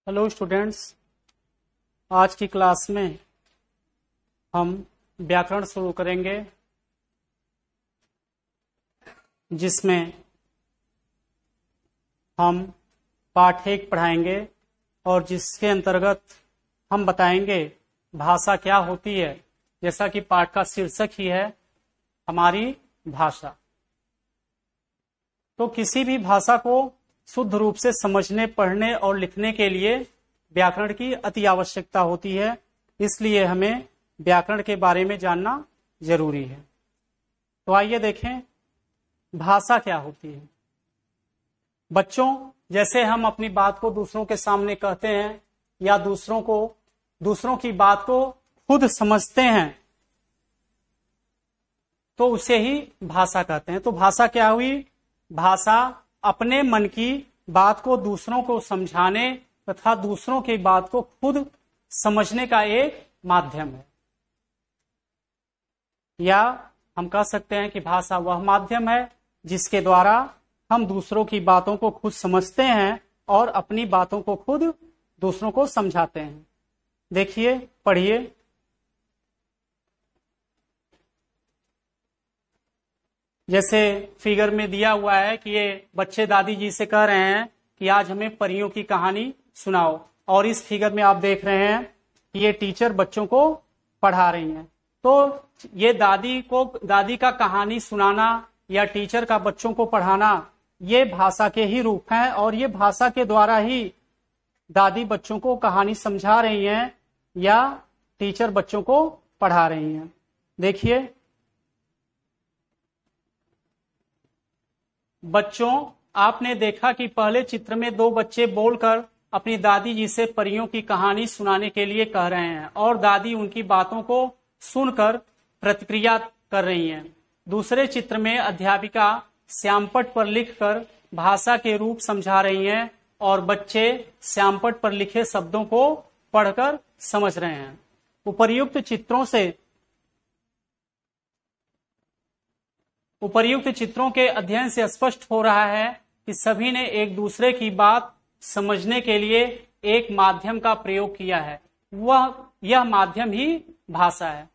Hello students, आज की class में हम व्याकरण शुरू करेंगे, जिसमें हम पाठ 1 पढ़ाएंगे और जिसके अंतर्गत हम बताएंगे भाषा क्या होती है। जैसा कि पाठ का शीर्षक ही है हमारी भाषा। तो किसी भी भाषा को शुद्ध रूप से समझने, पढ़ने और लिखने के लिए व्याकरण की अति आवश्यकता होती है। इसलिए हमें व्याकरण के बारे में जानना जरूरी है। तो आइए देखें भाषा क्या होती है। बच्चों, जैसे हम अपनी बात को दूसरों के सामने कहते हैं या दूसरों की बात को खुद समझते हैं, तो उसे ही भाषा कहते हैं। तो भाषा क्या हुई? भाषा अपने मन की बात को दूसरों को समझाने तथा दूसरों की बात को खुद समझने का एक माध्यम है। या हम कह सकते हैं कि भाषा वह माध्यम है जिसके द्वारा हम दूसरों की बातों को खुद समझते हैं और अपनी बातों को खुद दूसरों को समझाते हैं। देखिए, पढ़िए। जैसे फिगर में दिया हुआ है कि ये बच्चे दादी जी से कह रहे हैं कि आज हमें परियों की कहानी सुनाओ, और इस फिगर में आप देख रहे हैं कि ये टीचर बच्चों को पढ़ा रही हैं। तो ये दादी का कहानी सुनाना या टीचर का बच्चों को पढ़ाना, ये भाषा के ही रूप हैं, और ये भाषा के द्वारा ही दादी बच्चों को कहानी समझा रही हैं या टीचर बच्चों को पढ़ा रही हैं। देखिए बच्चों, आपने देखा कि पहले चित्र में 2 बच्चे बोलकर अपनी दादी जी से परियों की कहानी सुनाने के लिए कह रहे हैं और दादी उनकी बातों को सुनकर प्रतिक्रिया कर रही हैं। दूसरे चित्र में अध्यापिका श्यामपट्ट पर लिखकर भाषा के रूप समझा रही हैं और बच्चे श्यामपट्ट पर लिखे शब्दों को पढ़कर समझ रहे हैं। उपर्युक्त चित्रों के अध्ययन से स्पष्ट हो रहा है कि सभी ने एक दूसरे की बात समझने के लिए एक माध्यम का प्रयोग किया है। यह माध्यम ही भाषा है।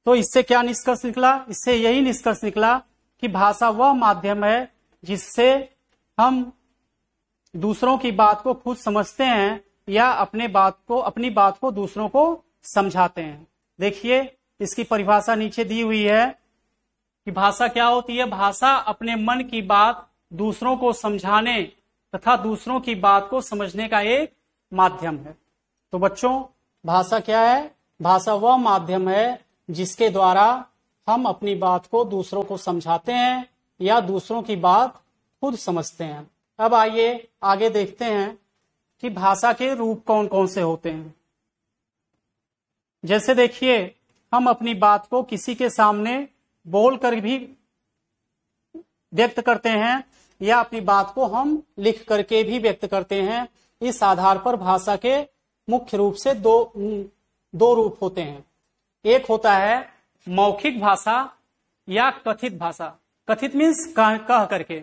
तो इससे क्या निष्कर्ष निकला? इससे यही निष्कर्ष निकला कि भाषा वह माध्यम है जिससे हम दूसरों की बात को खुद समझते हैं या अपनी बात को दूसरों को समझाते हैं। देखिए, इसकी परिभाषा नीचे दी हुई है कि भाषा क्या होती है। भाषा अपने मन की बात दूसरों को समझाने तथा दूसरों की बात को समझने का एक माध्यम है। तो बच्चों, भाषा क्या है? भाषा वह माध्यम है जिसके द्वारा हम अपनी बात को दूसरों को समझाते हैं या दूसरों की बात खुद समझते हैं। अब आइए आगे देखते हैं कि भाषा के रूप कौन कौन से होते हैं। जैसे देखिए, हम अपनी बात को किसी के सामने बोलकर भी व्यक्त करते हैं या अपनी बात को हम लिख करके भी व्यक्त करते हैं। इस आधार पर भाषा के मुख्य रूप से दो रूप होते हैं। एक होता है मौखिक भाषा या कथित भाषा। कथित मीन्स कह करके,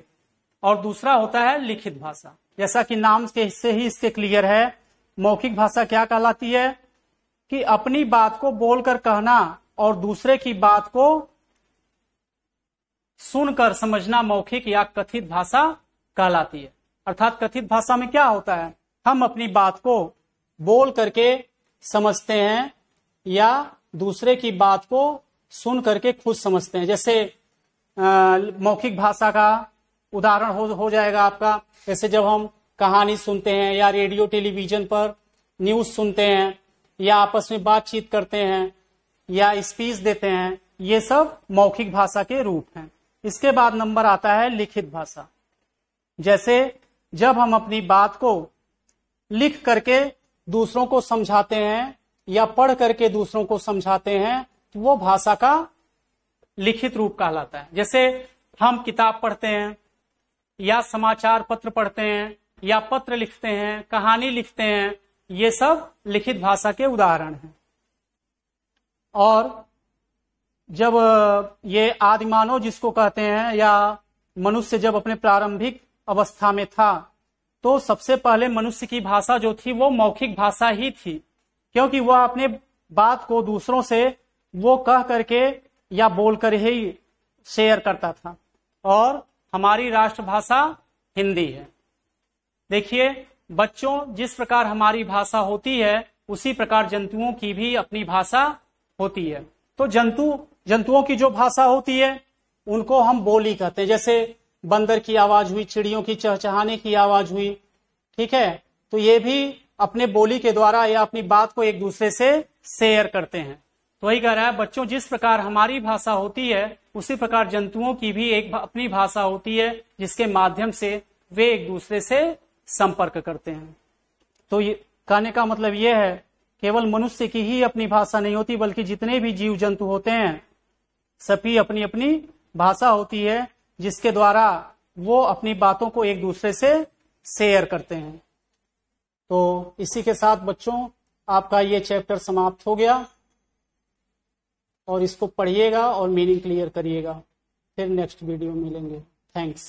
और दूसरा होता है लिखित भाषा। जैसा कि नाम के हिस्से ही इसके क्लियर है। मौखिक भाषा क्या कहलाती है? कि अपनी बात को बोलकर कहना और दूसरे की बात को सुनकर समझना मौखिक या कथित भाषा कहलाती है। अर्थात कथित भाषा में क्या होता है? हम अपनी बात को बोल करके समझते हैं या दूसरे की बात को सुन करके खुद समझते हैं। जैसे मौखिक भाषा का उदाहरण हो जाएगा आपका, जैसे जब हम कहानी सुनते हैं या रेडियो टेलीविजन पर न्यूज सुनते हैं या आपस में बातचीत करते हैं या स्पीच देते हैं, ये सब मौखिक भाषा के रूप हैं। इसके बाद नंबर आता है लिखित भाषा। जैसे जब हम अपनी बात को लिख करके दूसरों को समझाते हैं या पढ़ करके दूसरों को समझाते हैं, तो वो भाषा का लिखित रूप कहलाता है। जैसे हम किताब पढ़ते हैं या समाचार पत्र पढ़ते हैं या पत्र लिखते हैं, कहानी लिखते हैं, ये सब लिखित भाषा के उदाहरण हैं। और जब ये आदिमानव जिसको कहते हैं या मनुष्य जब अपने प्रारंभिक अवस्था में था, तो सबसे पहले मनुष्य की भाषा जो थी वो मौखिक भाषा ही थी, क्योंकि वह अपने बात को दूसरों से वो कह करके या बोलकर ही शेयर करता था। और हमारी राष्ट्रभाषा हिंदी है। देखिए बच्चों, जिस प्रकार हमारी भाषा होती है उसी प्रकार जंतुओं की भी अपनी भाषा होती है। तो जंतुओं की जो भाषा होती है उनको हम बोली कहते हैं। जैसे बंदर की आवाज हुई, चिड़ियों की चहचहाने की आवाज हुई, ठीक है, तो ये भी अपने बोली के द्वारा या अपनी बात को एक दूसरे से शेयर करते हैं। तो वही कह रहा है बच्चों, जिस प्रकार हमारी भाषा होती है उसी प्रकार जंतुओं की भी एक अपनी भाषा होती है, जिसके माध्यम से वे एक दूसरे से संपर्क करते हैं। तो ये कहने का मतलब ये है, केवल मनुष्य की ही अपनी भाषा नहीं होती, बल्कि जितने भी जीव जंतु होते हैं सभी अपनी अपनी भाषा होती है, जिसके द्वारा वो अपनी बातों को एक दूसरे से शेयर करते हैं। तो इसी के साथ बच्चों आपका ये चैप्टर समाप्त हो गया, और इसको पढ़िएगा और मीनिंग क्लियर करिएगा। फिर नेक्स्ट वीडियो में मिलेंगे। थैंक्स।